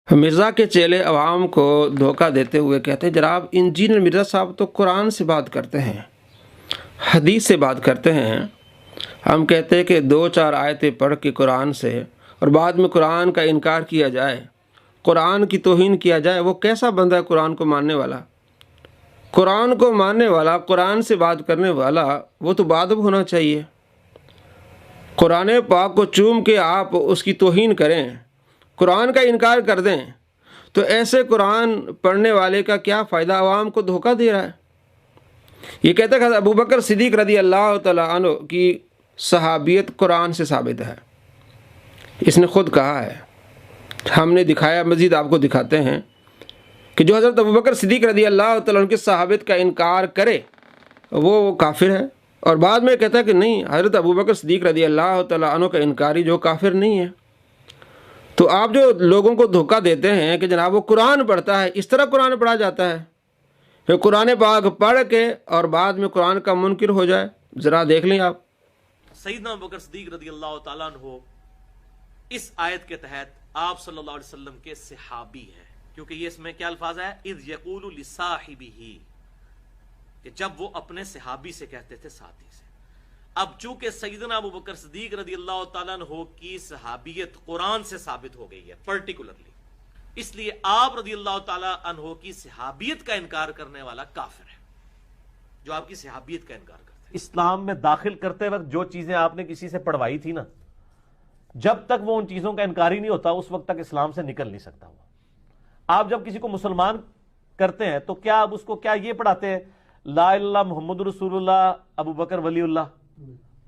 مرزا کے چیلے عوام کو دھوکہ دیتے ہوئے کہتے ہیں جناب انجینئر مرزا صاحب تو قرآن سے بات کرتے ہیں، حدیث سے بات کرتے ہیں۔ ہم کہتے ہیں کہ 2-4 آیتیں پڑھ کے قرآن سے اور بعد میں قرآن کا انکار کیا جائے، قرآن کی توہین کیا جائے، وہ کیسا بندہ ہے قرآن کو ماننے والا؟ قرآن کو ماننے والا، قرآن سے بات کرنے والا، وہ تو بادب ہونا چاہیے۔ قرآن پاک کو چوم کے آپ اس کی توہین کریں، قرآن کا انکار کر دیں، تو ایسے قرآن پڑھنے والے کا کیا فائدہ؟ عوام کو دھوکہ دے رہا ہے۔ یہ کہتا ہے کہ ابو بکر صدیق رضی اللہ تعالیٰ عنہ کی صحابیت قرآن سے ثابت ہے، اس نے خود کہا ہے، ہم نے دکھایا، مزید آپ کو دکھاتے ہیں کہ جو حضرت ابو بکر صدیق رضی اللہ تعالیٰ عنہ کی صحابیت کا انکار کرے وہ کافر ہے، اور بعد میں کہتا ہے کہ نہیں، حضرت ابو بکر صدیق رضی اللہ تعالیٰ عنہ کا انکاری جو کافر نہیں ہے۔ تو آپ جو لوگوں کو دھوکہ دیتے ہیں کہ جناب وہ قرآن پڑھتا ہے، اس طرح قرآن پڑھا جاتا ہے کہ قرآن پاک پڑھ کے اور بعد میں قرآن کا منکر ہو جائے؟ ذرا دیکھ لیں آپ۔ سیدنا ابو بکر صدیق رضی اللہ تعالیٰ عنہ اس آیت کے تحت آپ صلی اللہ علیہ وسلم کے صحابی ہیں، کیونکہ یہ اس میں کیا الفاظ ہے؟ اذ یقول لصاحبہ، کہ جب وہ اپنے صحابی سے کہتے تھے، ساتھی سے۔ اب چونکہ سیدنا ابو بکر صدیق رضی اللہ تعالیٰ عنہ کی صحابیت قرآن سے ثابت ہو گئی ہے پرٹیکولرلی، اس لیے آپ رضی اللہ تعالیٰ عنہ کی صحابیت کا انکار کرنے والا کافر ہے، جو آپ کی صحابیت کا انکار کرتے ہیں۔ اسلام میں داخل کرتے وقت جو چیزیں آپ نے کسی سے پڑھوائی تھی نا، جب تک وہ ان چیزوں کا انکار ہی نہیں ہوتا اس وقت تک اسلام سے نکل نہیں سکتا ہوا۔ آپ جب کسی کو مسلمان کرتے ہیں تو کیا آپ اس کو کیا یہ پڑھاتے ہیں لا الہ الا اللہ محمد رسول اللہ ابو بکر ولی اللہ؟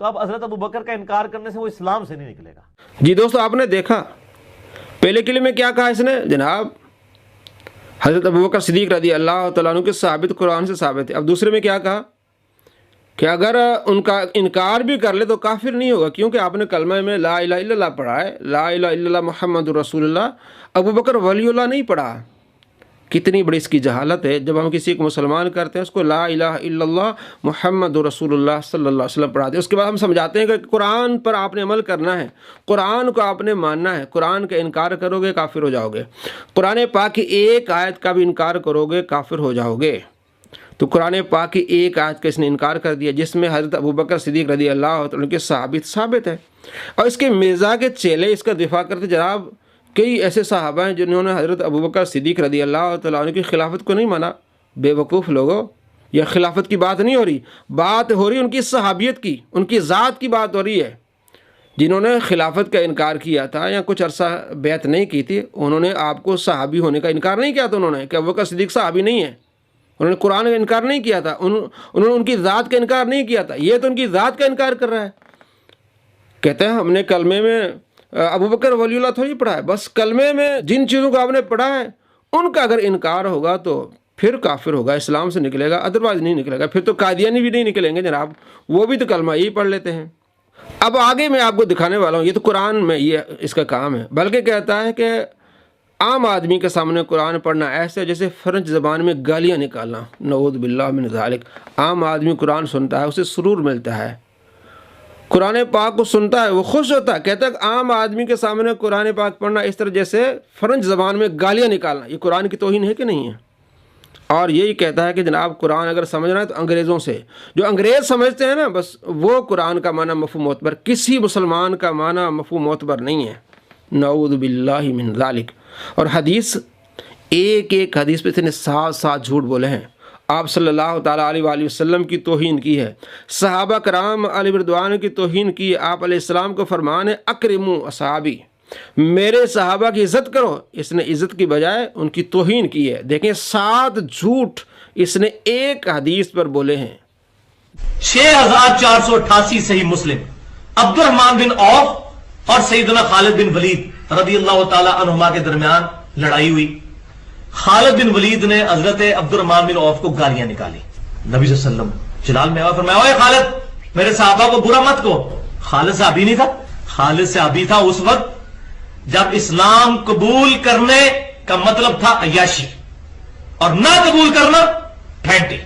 تو اب حضرت ابو بکر کا انکار کرنے سے وہ اسلام سے نہیں نکلے گا۔ جی دوستو، آپ نے دیکھا پہلے کلمے میں کیا کہا اس نے؟ جناب حضرت ابو بکر صدیق رضی اللہ تعالیٰ عنہ کے ثابت قرآن سے ثابت ہے۔ اب دوسرے میں کیا کہا کہ اگر ان کا انکار بھی کر لے تو کافر نہیں ہوگا، کیونکہ آپ نے کلمہ میں لا الہ الا اللہ پڑھا ہے، لا الہ الا اللہ محمد رسول اللہ، ابو بکر ولی اللہ نہیں پڑھا۔ کتنی بڑی اس کی جہالت ہے، جب ہم کسی کو مسلمان کرتے ہیں اس کو لا الہ الا اللہ محمد رسول اللہ صلی اللہ علیہ وسلم پڑھاتے ہیں، اس کے بعد ہم سمجھاتے ہیں کہ قرآن پر آپ نے عمل کرنا ہے، قرآن کو آپ نے ماننا ہے، قرآن کا انکار کرو گے کافر ہو جاؤ گے، قرآن پاک کی ایک آیت کا بھی انکار کرو گے کافر ہو جاؤ گے۔ تو قرآن پاک کی ایک آیت کا اس نے انکار کر دیا جس میں حضرت ابو بکر صدیق رضی اللہ عنہ کے ثابت ہے، اور اس کے مرزا کے چیلے اس کا دفاع کرتے جناب کئی ایسے صحابہ ہیں جنہوں نے حضرت ابو بکر صدیق رضی اللہ تعالیٰ عنہ کی خلافت کو نہیں مانا۔ بے وقوف لوگوں، یہ خلافت کی بات نہیں ہو رہی، بات ہو رہی ان کی صحابیت کی، ان کی ذات کی بات ہو رہی ہے۔ جنہوں نے خلافت کا انکار کیا تھا یا کچھ عرصہ بیعت نہیں کی تھی، انہوں نے آپ کو صحابی ہونے کا انکار نہیں کیا تھا، انہوں نے کہ ابو بکر صدیق صحابی نہیں ہے، انہوں نے قرآن کا انکار نہیں کیا تھا، انہوں نے ان کی ذات کا انکار نہیں کیا تھا۔ یہ تو ان کی ذات کا انکار کر رہا ہے، کہتے ہیں ہم نے کلمے میں ابو بکر ولی اللہ تھوڑی پڑھا ہے، بس کلمے میں جن چیزوں کو آپ نے پڑھا ہے ان کا اگر انکار ہوگا تو پھر کافر ہوگا، اسلام سے نکلے گا، ادروائز نہیں نکلے گا، پھر تو قادیانی بھی نہیں نکلیں گے جناب، وہ بھی تو کلمہ یہی پڑھ لیتے ہیں۔ اب آگے میں آپ کو دکھانے والا ہوں، یہ تو قرآن میں یہ اس کا کام ہے، بلکہ کہتا ہے کہ عام آدمی کے سامنے قرآن پڑھنا ایسے جیسے فرنچ زبان میں گالیاں نکالنا، نعوذ باللہ من ذالک۔ عام آدمی قرآن سنتا ہے اسے سرور ملتا ہے، قرآن پاک کو سنتا ہے وہ خوش ہوتا ہے، کہتا ہے کہ عام آدمی کے سامنے قرآن پاک پڑھنا اس طرح جیسے فرنچ زبان میں گالیاں نکالنا، یہ قرآن کی توہین ہے کہ نہیں ہے؟ اور یہی کہتا ہے کہ جناب قرآن اگر سمجھنا ہے تو انگریزوں سے، جو انگریز سمجھتے ہیں نا بس وہ قرآن کا معنی مفہوم معتبر، کسی مسلمان کا معنی مفہوم معتبر نہیں ہے، نعوذ باللہ من ذالک۔ اور حدیث، ایک ایک حدیث پہ اتنے 7 جھوٹ بولے ہیں، آپ صلی اللہ تعالیٰ علیہ وآلہ وسلم کی توہین کی ہے، صحابہ کرام علیہ رضوان کی توہین کی ہے۔ آپ علیہ السلام کو فرمان ہے اکرموا اصحابی، میرے صحابہ کی عزت کرو، اس نے عزت کی بجائے ان کی توہین کی ہے۔ دیکھیں 7 جھوٹ اس نے ایک حدیث پر بولے ہیں۔ 6488 صحیح مسلم، عبد الرحمن بن عوف اور سیدنا خالد بن ولید رضی اللہ تعالی عنہما کے درمیان لڑائی ہوئی۔ خالد بن ولید نے حضرت عبد الرحمن بن عوف کو گالیاں نکالی، نبی صلی اللہ علیہ وسلم جلال میں فرمایا اوے خالد میرے صحابہ کو برا مت کہو۔ خالد صحابی نہیں تھا، خالد صحابی تھا اس وقت جب اسلام قبول کرنے کا مطلب تھا عیاشی اور نہ قبول کرنا پھینٹی،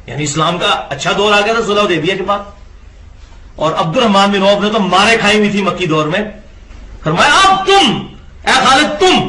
یعنی اسلام کا اچھا دور آ گیا تھا صلح حدیبیہ کے بعد، اور عبد الرحمن بن عوف نے تو مارے کھائی ہوئی تھی مکی دور میں۔ فرمایا اب تم اے خالد تم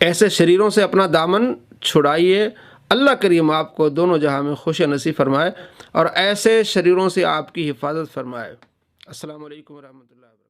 ایسے شریروں سے اپنا دامن چھڑائیے، اللہ کریم آپ کو دونوں جہاں میں خوش نصیب فرمائے اور ایسے شریروں سے آپ کی حفاظت فرمائے۔ السلام علیکم ورحمۃ اللہ وبرکاتہ۔